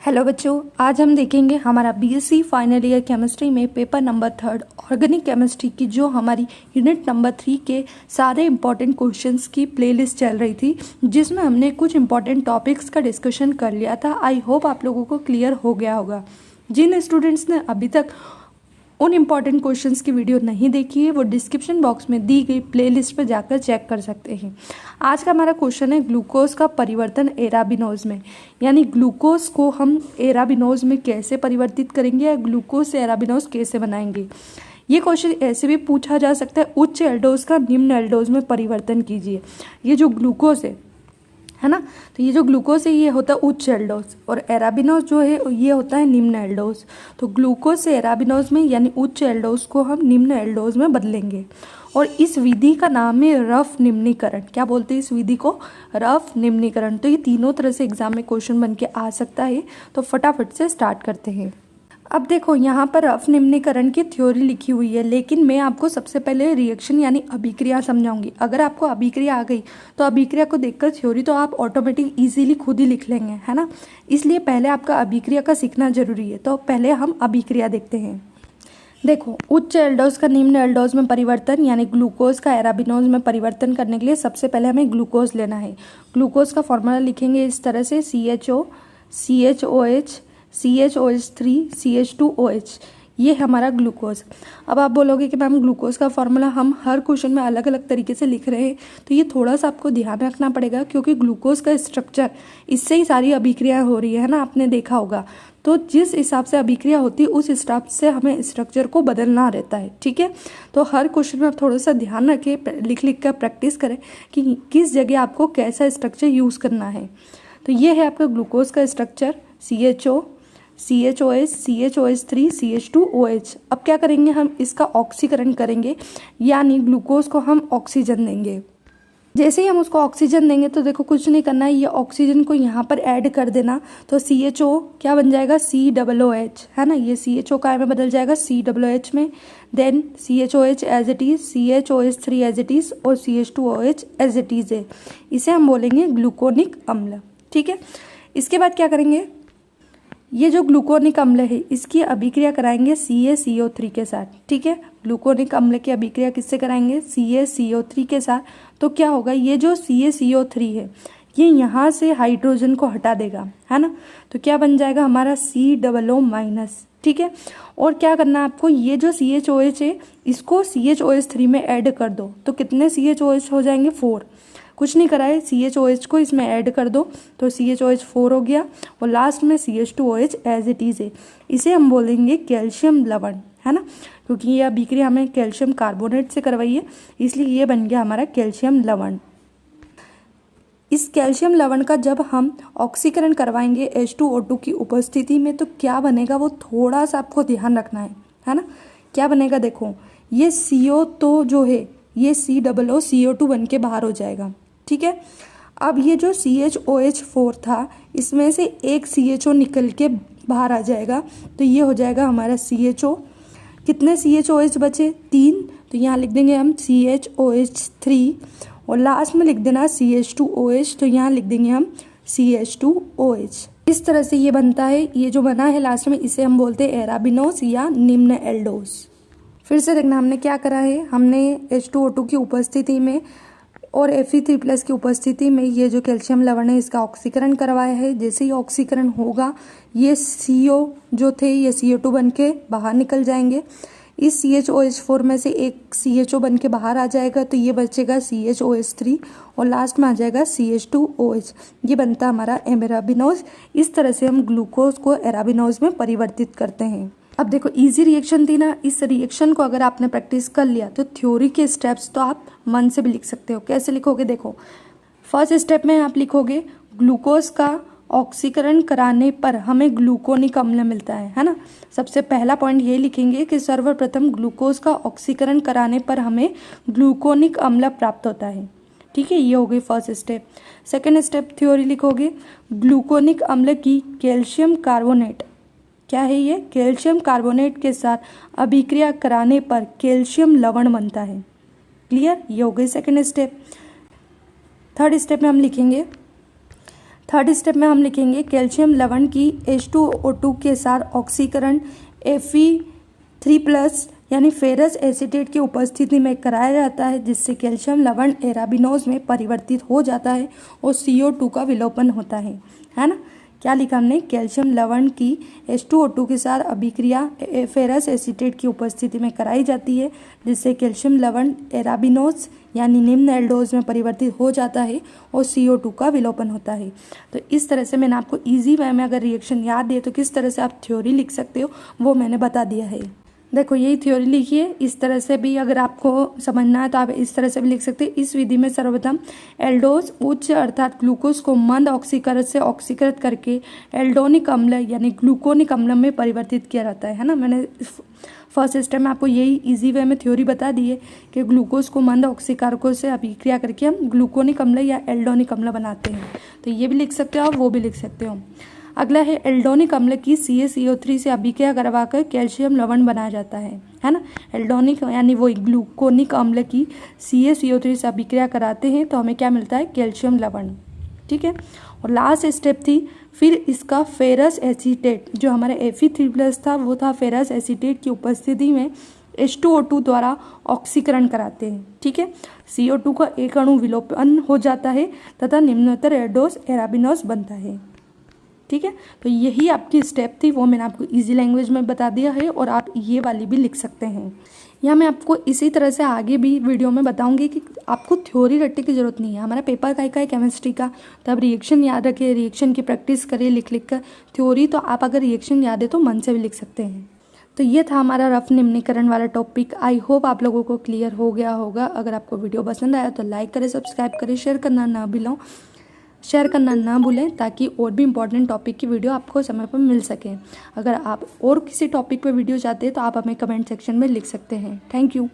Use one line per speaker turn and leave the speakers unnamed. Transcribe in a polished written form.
Hello बच्चों, आज हम देखेंगे हमारा बीएससी फाइनल ईयर केमिस्ट्री में पेपर नंबर 3 ऑर्गेनिक केमिस्ट्री की जो हमारी यूनिट नंबर 3 के सारे इंपॉर्टेंट क्वेश्चंस की प्लेलिस्ट चल रही थी, जिसमें हमने कुछ इंपॉर्टेंट टॉपिक्स का डिस्कशन कर लिया था। आई होप आप लोगों को क्लियर हो गया होगा। जिन स्टूडेंट्स ने अभी तक उन इम्पॉर्टेंट क्वेश्चंस की वीडियो नहीं देखी है, वो डिस्क्रिप्शन बॉक्स में दी गई प्लेलिस्ट पर जाकर चेक कर सकते हैं। आज का हमारा क्वेश्चन है ग्लूकोज का परिवर्तन एराबिनोज में, यानी ग्लूकोज को हम एराबिनोज में कैसे परिवर्तित करेंगे या ग्लूकोज से एराबिनोज कैसे बनाएंगे। ये क्वेश्चन ऐसे भी पूछा जा सकता है, उच्च एल्डोज का निम्न एल्डोज में परिवर्तन कीजिए। ये जो ग्लूकोज है ना, तो ये जो ग्लूकोज है ये होता है उच्च एल्डोज और एराबिनोज जो है ये होता है निम्न एल्डोज। तो ग्लूकोज से एराबिनोज में यानी उच्च एल्डोज को हम निम्न एल्डोज में बदलेंगे और इस विधि का नाम है रफ निम्नीकरण। क्या बोलते हैं इस विधि को? रफ निम्नीकरण। तो ये तीनों तरह से एग्जाम में क्वेश्चन बन के आ सकता है, तो फटाफट से स्टार्ट करते हैं। अब देखो यहाँ पर रफ निम्नीकरण की थ्योरी लिखी हुई है, लेकिन मैं आपको सबसे पहले रिएक्शन यानी अभिक्रिया समझाऊंगी। अगर आपको अभिक्रिया आ गई तो अभिक्रिया को देखकर थ्योरी तो आप ऑटोमेटिक इजीली खुद ही लिख लेंगे, है ना। इसलिए पहले आपका अभिक्रिया का सीखना जरूरी है। तो पहले हम अभिक्रिया देखते हैं। देखो, उच्च एल्डोज का निम्न एल्डोज में परिवर्तन यानी ग्लूकोज का एराबिनोज में परिवर्तन करने के लिए सबसे पहले हमें ग्लूकोज लेना है। ग्लूकोज का फॉर्मूला लिखेंगे इस तरह से CHO CHOH CHOH3 CH2OH, ये हमारा ग्लूकोज। अब आप बोलोगे कि मैम ग्लूकोज का फॉर्मूला हम हर क्वेश्चन में अलग अलग तरीके से लिख रहे हैं, तो ये थोड़ा सा आपको ध्यान रखना पड़ेगा, क्योंकि ग्लूकोज का स्ट्रक्चर इससे ही सारी अभिक्रिया हो रही है ना, आपने देखा होगा। तो जिस हिसाब से अभिक्रिया होती है उस हिसाब से हमें स्ट्रक्चर को बदलना रहता है, ठीक है। तो हर क्वेश्चन में आप थोड़ा सा ध्यान रखें, लिख लिख कर प्रैक्टिस करें कि किस जगह आपको कैसा स्ट्रक्चर यूज़ करना है। तो ये है आपका ग्लूकोज का structure CHO CHOH CHOH3 CH2OH। अब क्या करेंगे, हम इसका ऑक्सीकरण करेंगे, यानी ग्लूकोज को हम ऑक्सीजन देंगे। जैसे ही हम उसको ऑक्सीजन देंगे तो देखो कुछ नहीं करना है, ये ऑक्सीजन को यहाँ पर ऐड कर देना। तो CHO क्या बन जाएगा? COOH, है ना। ये CHO काय में बदल जाएगा? COOH में। Then CHOH as it is, CHOH3 as it is और CH2OH एज इट इज है। इसे हम बोलेंगे ग्लूकोनिक अम्ल, ठीक है। इसके बाद क्या करेंगे, ये जो ग्लूकोनिक अम्ल है इसकी अभिक्रिया कराएंगे CaCO3 के साथ, ठीक है। ग्लूकोनिक अम्ल की अभिक्रिया किससे कराएंगे? CaCO3 के साथ। तो क्या होगा, ये जो CaCO3 है ये यहाँ से हाइड्रोजन को हटा देगा, है ना। तो क्या बन जाएगा हमारा COO-, ठीक है। और क्या करना है आपको, ये जो CHOH है इसको CHOH3 में ऐड कर दो। तो कितने CHOH हो जाएंगे? 4। कुछ नहीं करा है, CHOH को इसमें ऐड कर दो तो CHOH 4 हो गया और लास्ट में CH2OH एज इट इज है। इसे हम बोलेंगे कैल्शियम लवण, है ना, क्योंकि ये अभिक्रिया हमें कैल्शियम कार्बोनेट से करवाई है, इसलिए ये बन गया हमारा कैल्शियम लवण। इस कैल्शियम लवण का जब हम ऑक्सीकरण करवाएंगे H2O2 की उपस्थिति में तो क्या बनेगा, वो थोड़ा सा आपको ध्यान रखना है ना। क्या बनेगा, देखो ये CO तो जो है ये COO बन के बाहर हो जाएगा, ठीक है। अब ये जो CHOH4 था इसमें से एक CHO निकल के बाहर आ जाएगा, तो ये हो जाएगा हमारा CHO। कितने CHOH बचे? 3। तो यहाँ लिख देंगे हम CHOH3 और लास्ट में लिख देना CH2OH, तो यहाँ लिख देंगे हम CH2OH। इस तरह से ये बनता है। ये जो बना है लास्ट में इसे हम बोलते हैं एराबिनोज या निम्न एल्डोज। फिर से देखना हमने क्या करा है, हमने H2O2 की उपस्थिति में और Fe3+ की उपस्थिति में ये जो कैल्शियम लवण है इसका ऑक्सीकरण करवाया है। जैसे ही ऑक्सीकरण होगा ये CO जो थे ये CO2 बन के बाहर निकल जाएंगे। इस CHOH4 में से एक CHO बन के बाहर आ जाएगा, तो ये बचेगा CHOH3 और लास्ट में आ जाएगा CH2OH। ये बनता है हमारा एराबिनोज। इस तरह से हम ग्लूकोज को एराबिनोज में परिवर्तित करते हैं। अब देखो इजी रिएक्शन थी ना, इस रिएक्शन को अगर आपने प्रैक्टिस कर लिया तो थ्योरी के स्टेप्स तो आप मन से भी लिख सकते हो। कैसे लिखोगे, देखो फर्स्ट स्टेप में आप लिखोगे ग्लूकोज का ऑक्सीकरण कराने पर हमें ग्लूकोनिक अम्ल मिलता है ना। सबसे पहला पॉइंट ये लिखेंगे कि सर्वप्रथम ग्लूकोज का ऑक्सीकरण कराने पर हमें ग्लूकोनिक अम्ल प्राप्त होता है, ठीक है। ये हो गई first step. Second step theory लिखोगे, ग्लूकोनिक अम्ल की कैल्शियम कार्बोनेट, क्या है ये? कैल्शियम कार्बोनेट के साथ अभिक्रिया कराने पर कैल्शियम लवण बनता है। क्लियर? ये हो गई सेकेंड स्टेप। थर्ड स्टेप में हम लिखेंगे थर्ड स्टेप में हम लिखेंगे कैल्शियम लवण की H2O2 के साथ ऑक्सीकरण Fe3+ यानी फेरस एसीटेट की उपस्थिति में कराया जाता है, जिससे कैल्शियम लवण एराबिनोज में परिवर्तित हो जाता है और CO2 का विलोपन होता है ना। क्या लिखा हमने? कैल्शियम लवण की H2O2 के साथ अभिक्रिया फेरस एसीटेट की उपस्थिति में कराई जाती है, जिससे कैल्शियम लवण एराबिनोज यानी निम्न एल्डोज में परिवर्तित हो जाता है और CO2 का विलोपन होता है। तो इस तरह से मैंने आपको इजी वे में अगर रिएक्शन याद दिए तो किस तरह से आप थ्योरी लिख सकते हो वो मैंने बता दिया है। देखो यही थ्योरी लिखिए। इस तरह से भी अगर आपको समझना है तो आप इस तरह से भी लिख सकते हैं। इस विधि में सर्वप्रथम एल्डोज उच्च अर्थात ग्लूकोज को मंद ऑक्सीकरण से ऑक्सीकृत करके एल्डोनिक अम्ल यानी ग्लूकोनिक अम्ल में परिवर्तित किया जाता है ना। मैंने फर्स्ट स्टेप में आपको यही इजी वे में थ्योरी बता दी है कि ग्लूकोज को मंद ऑक्सीकारकों से अभिक्रिया करके हम ग्लूकोनिक अम्ल या एल्डोनिक अम्ल बनाते हैं। तो ये भी लिख सकते हो आप, वो भी लिख सकते हो। अगला है एल्डोनिक अम्ल की CaCO3 से अभिक्रिया करवाकर कैल्शियम लवण बनाया जाता है ना। एल्डोनिक यानी वो ग्लूकोनिक अम्ल की CaCO3 से अभिक्रिया कराते हैं तो हमें क्या मिलता है? कैल्शियम लवण। ठीक है। और लास्ट स्टेप थी फिर इसका फेरस एसीटेट, जो हमारा Fe3+ था वो था फेरस एसीटेट की उपस्थिति में H2O2 द्वारा ऑक्सीकरण कराते हैं। ठीक है। CO2 का एक अणु विलोपन हो जाता है तथा निम्नतर एल्डोज एराबिनोज बनता है। ठीक है। तो यही आपकी स्टेप थी, वो मैंने आपको इजी लैंग्वेज में बता दिया है और आप ये वाली भी लिख सकते हैं। यहाँ मैं आपको इसी तरह से आगे भी वीडियो में बताऊंगी कि आपको थ्योरी रटने की जरूरत नहीं है। हमारा पेपर का है केमिस्ट्री का, तो आप रिएक्शन याद रखिए, रिएक्शन की प्रैक्टिस करिए लिख लिख कर। थ्योरी तो आप अगर रिएक्शन याद है तो मन से भी लिख सकते हैं। तो ये था हमारा रफ निम्नीकरण वाला टॉपिक। आई होप आप लोगों को क्लियर हो गया होगा। अगर आपको वीडियो पसंद आया तो लाइक करें, सब्सक्राइब करें, शेयर करना ना भूलें ताकि और भी इंपॉर्टेंट टॉपिक की वीडियो आपको समय पर मिल सके। अगर आप और किसी टॉपिक पे वीडियो चाहते हैं तो आप हमें कमेंट सेक्शन में लिख सकते हैं। Thank you.